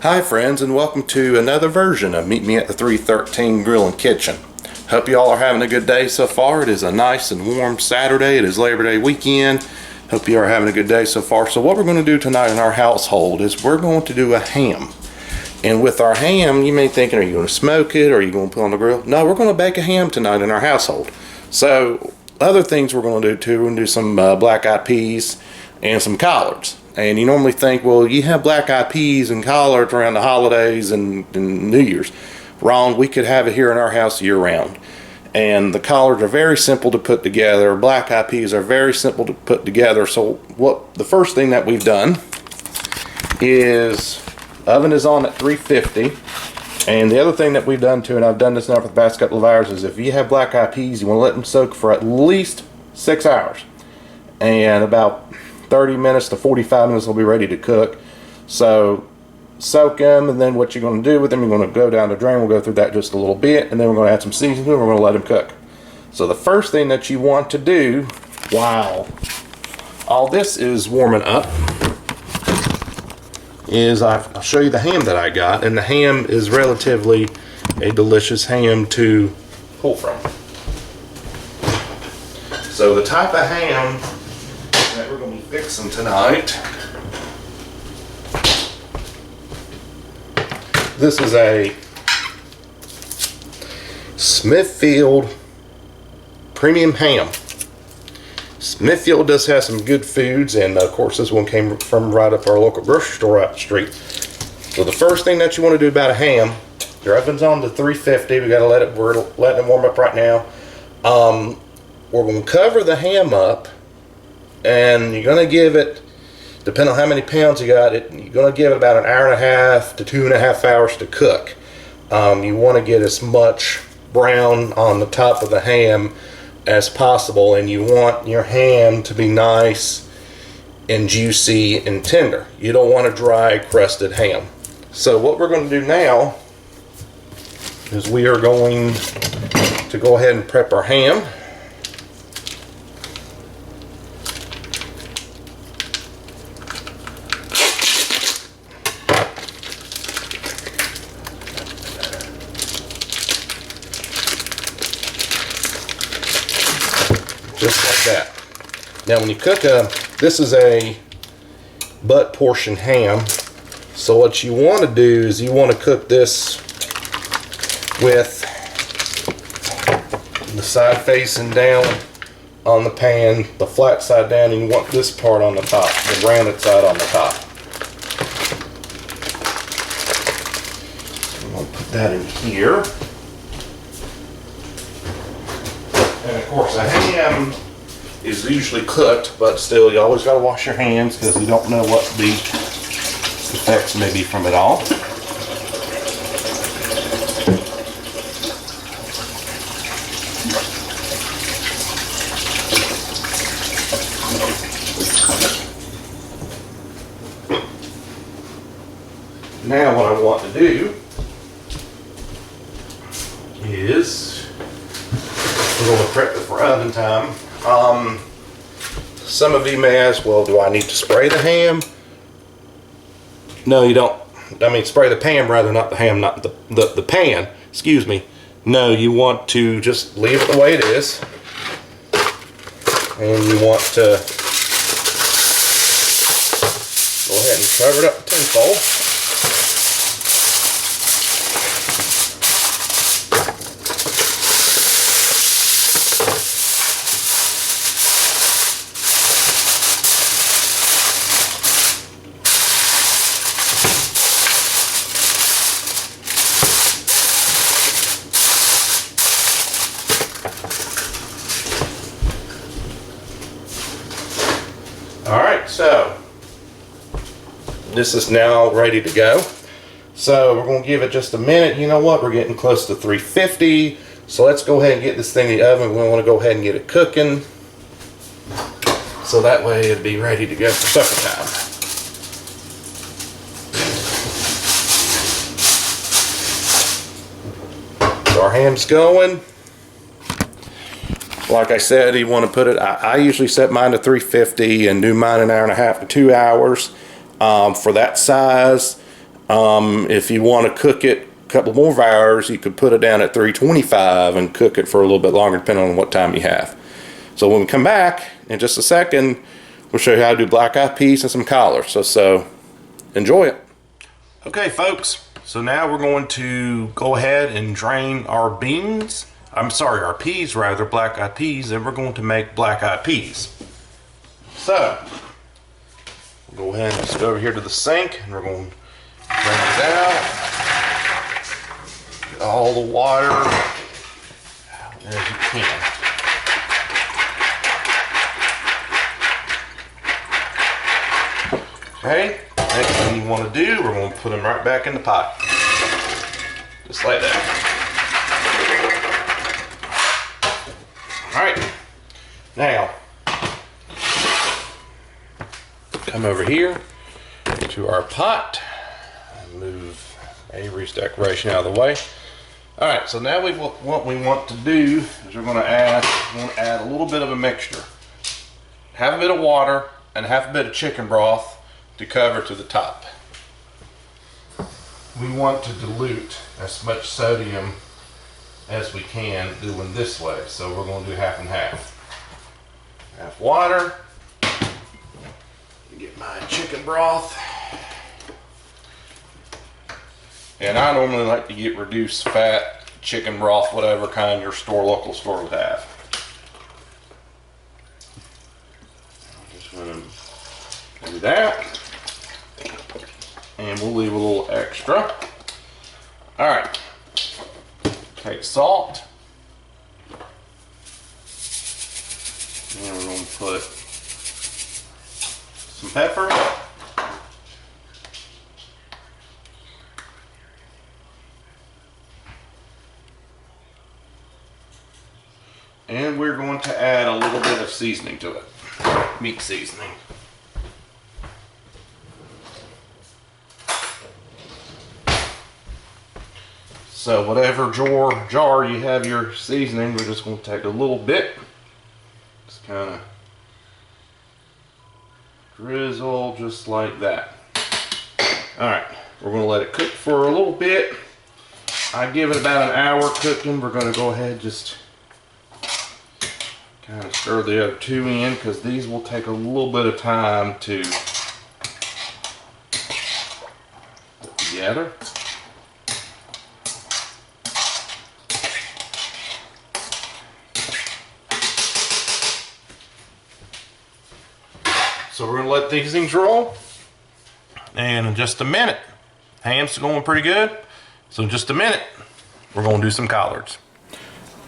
Hi friends, and welcome to another version of Meet Me at the 313 Grill and Kitchen. Hope you all are having a good day so far. It is a nice and warm Saturday. It is Labor Day weekend. Hope you are having a good day so far. So what we're going to do tonight in our household is we're going to do a ham. And with our ham, you may be thinking, are you going to smoke it or are you going to put it on the grill? No, we're going to bake a ham tonight in our household. So other things we're going to do too, we're going to do some black-eyed peas and some collards. And you normally think, well, you have black-eyed peas and collards around the holidays and New Year's. Wrong, we could have it here in our house year-round. And the collards are very simple to put together. Black-eyed peas are very simple to put together. So the first thing that we've done is, oven is on at 350. And the other thing that we've done too, and I've done this now for the past couple of hours, is if you have black-eyed peas, you want to let them soak for at least 6 hours. And about 30 minutes to 45 minutes will be ready to cook. So soak them, and then what you're going to do with them, you're going to go down the drain. We'll go through that just a little bit, and then we're going to add some seasoning to them. We're going to let them cook. So the first thing that you want to do while all this is warming up is I'll show you the ham that I got, and the ham is relatively a delicious ham to pull from. So the type of ham that we're going to be fixing tonight, this is a Smithfield premium ham. Smithfield does have some good foods, and of course this one came from right up our local grocery store out the street. So the first thing that you want to do about a ham, your oven's on to 350. We got to we're letting it warm up right now. We're going to cover the ham up, and you're going to give it, depending on how many pounds you got, you're going to give it about an hour and a half to 2.5 hours to cook. You want to get as much brown on the top of the ham as possible, and you want your ham to be nice and juicy and tender. You don't want a dry crusted ham. So what we're going to do now is we are going to go ahead and prep our ham. Just like that. Now when you cook this is a butt portion ham, so what you want to do is you want to cook this with the side facing down on the pan, the flat side down, and you want this part on the top, the rounded side on the top. So I'm going to put that in here. And of course a ham is usually cooked, but still you always got to wash your hands because you don't know what the effects may be from it all. Now what I want to do is we're going to prep it for oven time. Some of you may ask, well, do I need to spray the ham? No, you don't. I mean, spray the pan rather, not the ham, not the pan. Excuse me. No, you want to just leave it the way it is. And you want to go ahead and cover it up with tinfoil. Alright, so this is now ready to go. So we're going to give it just a minute. You know what? We're getting close to 350. So let's go ahead and get this thing in the oven. We want to go ahead and get it cooking, so that way it'll be ready to go for supper time. So our ham's going. Like I said, you want to put it, I usually set mine to 350 and do mine an hour and a half to 2 hours. For that size, If you want to cook it a couple more hours, you could put it down at 325 and cook it for a little bit longer, depending on what time you have. So when we come back in just a second, we'll show you how to do black-eyed peas and some collards. So enjoy it. Okay, folks. So now we're going to go ahead and drain our beans. I'm sorry, our peas rather, black-eyed peas, and we're going to make black-eyed peas. So we'll go ahead and just go over here to the sink, and we're going to drain it out. Get all the water out as you can. Okay, next thing you want to do, we're going to put them right back in the pot. Just like that. Alright, now, come over here to our pot and move Avery's decoration out of the way. Alright, so now what we want to do is we're going to add a little bit of a mixture. Half a bit of water and half a bit of chicken broth to cover to the top. We want to dilute as much sodium as we can doing this way, so we're going to do half and half. Half water. Get my chicken broth. And I normally like to get reduced fat chicken broth, whatever kind your local store would have. I'm just going to do that. And we'll leave a little extra. Alright. Take salt. And we're going to put some pepper. And we're going to add a little bit of seasoning to it. Meat seasoning. So whatever jar you have your seasoning, we're just going to take a little bit. Just kind of drizzle just like that. Alright, we're going to let it cook for a little bit. I give it about an hour cooking. We're going to go ahead and just kind of stir the other two in, because these will take a little bit of time to put together. So we're going to let these things roll, and in just a minute, ham's going pretty good, so in just a minute, we're going to do some collards.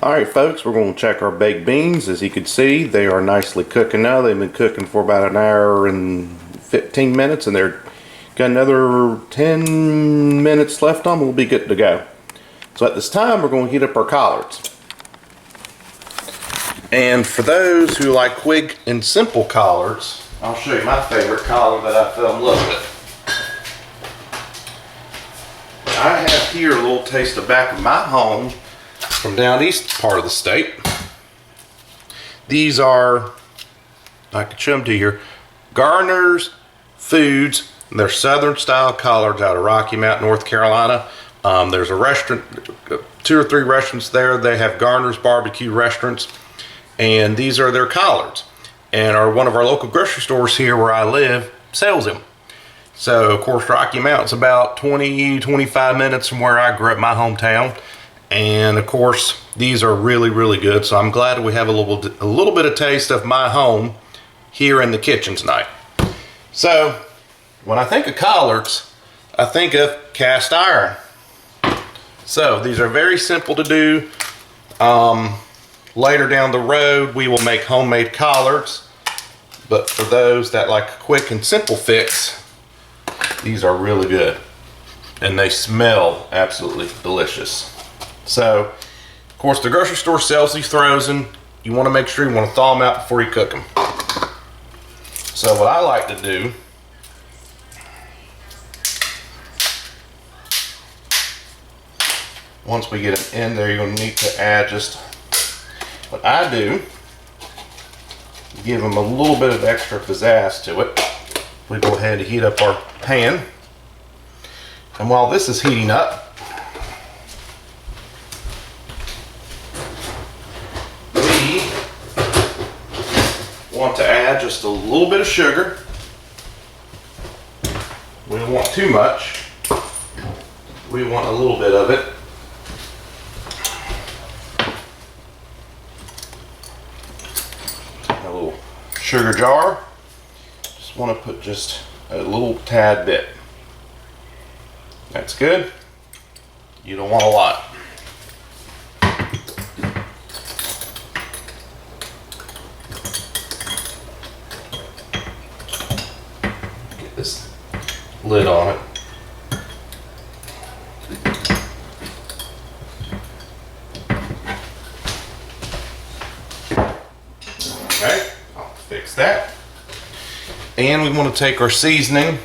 Alright folks, we're going to check our baked beans. As you can see, they are nicely cooking now. They've been cooking for about an hour and 15 minutes, and they're got another 10 minutes left on them. We'll be good to go. So at this time, we're going to heat up our collards. And for those who like quick and simple collards, I'll show you my favorite collard that I fell in love with. I have here a little taste of back of my home from down east part of the state. These are, I can show them to you here, Garner's Foods. They're southern style collards out of Rocky Mount, North Carolina. There's a restaurant, 2 or 3 restaurants there. They have Garner's barbecue restaurants, and these are their collards. And one of our local grocery stores here where I live sells them. So of course Rocky Mount's about 20-25 minutes from where I grew up, my hometown. And of course these are really, really good. So I'm glad we have a little bit of taste of my home here in the kitchen tonight. So when I think of collards, I think of cast iron. So these are very simple to do. Later down the road, we will make homemade collards. But for those that like a quick and simple fix, these are really good. And they smell absolutely delicious. So, of course, the grocery store sells these frozen. You want to make sure you want to thaw them out before you cook them. So what I like to do, once we get them in there, you're going to need to add just what I do. Give them a little bit of extra pizzazz to it. We go ahead and heat up our pan. And while this is heating up, we want to add just a little bit of sugar. We don't want too much. We want a little bit of it. A little sugar jar. Just want to put just a little tad bit. That's good. You don't want a lot. Get this lid on it. Okay, I'll fix that. And we want to take our seasoning.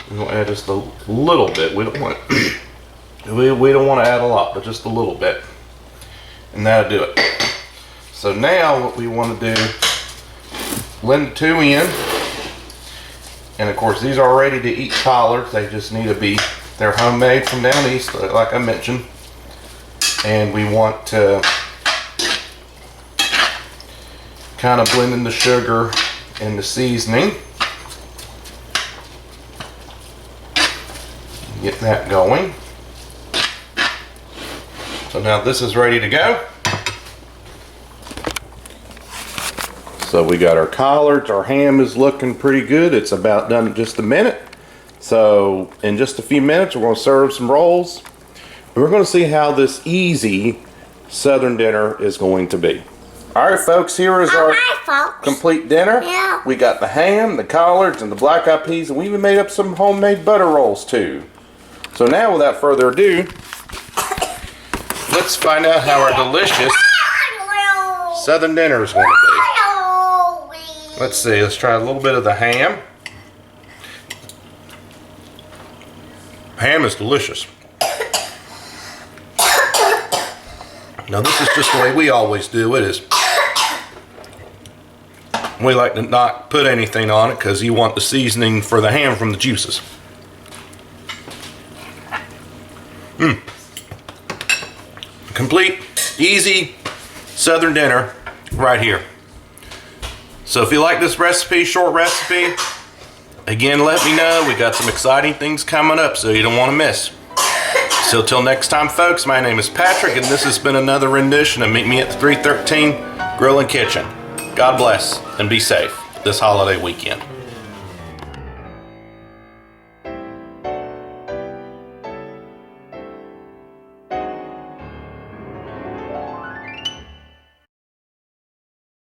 We're going to add just a little bit. We don't want we don't want to add a lot, but just a little bit. And that'll do it. So now what we want to do, blend the two in. And of course these are ready to eat collards. They just need to be, they're homemade from down east, like I mentioned. And we want to kind of blend in the sugar and the seasoning. Get that going. So now this is ready to go. So we got our collards, our ham is looking pretty good. It's about done in just a minute. So in just a few minutes, we're going to serve some rolls. We're going to see how this easy Southern dinner is going to be. All right, folks, here is our complete dinner. Yeah. We got the ham, the collards, and the black eyed peas, and we even made up some homemade butter rolls too. So now, without further ado, let's find out how our delicious Southern dinner is going to be. Let's see, let's try a little bit of the ham. Ham is delicious. Now this is just the way we always do it, is we like to not put anything on it because you want the seasoning for the ham from the juices. Complete, easy Southern dinner right here. So if you like this recipe, short recipe, again, let me know. We got some exciting things coming up, so you don't want to miss. So till next time, folks, my name is Patrick, and this has been another rendition of Meet Me at the 313 Grill and Kitchen. God bless and be safe this holiday weekend.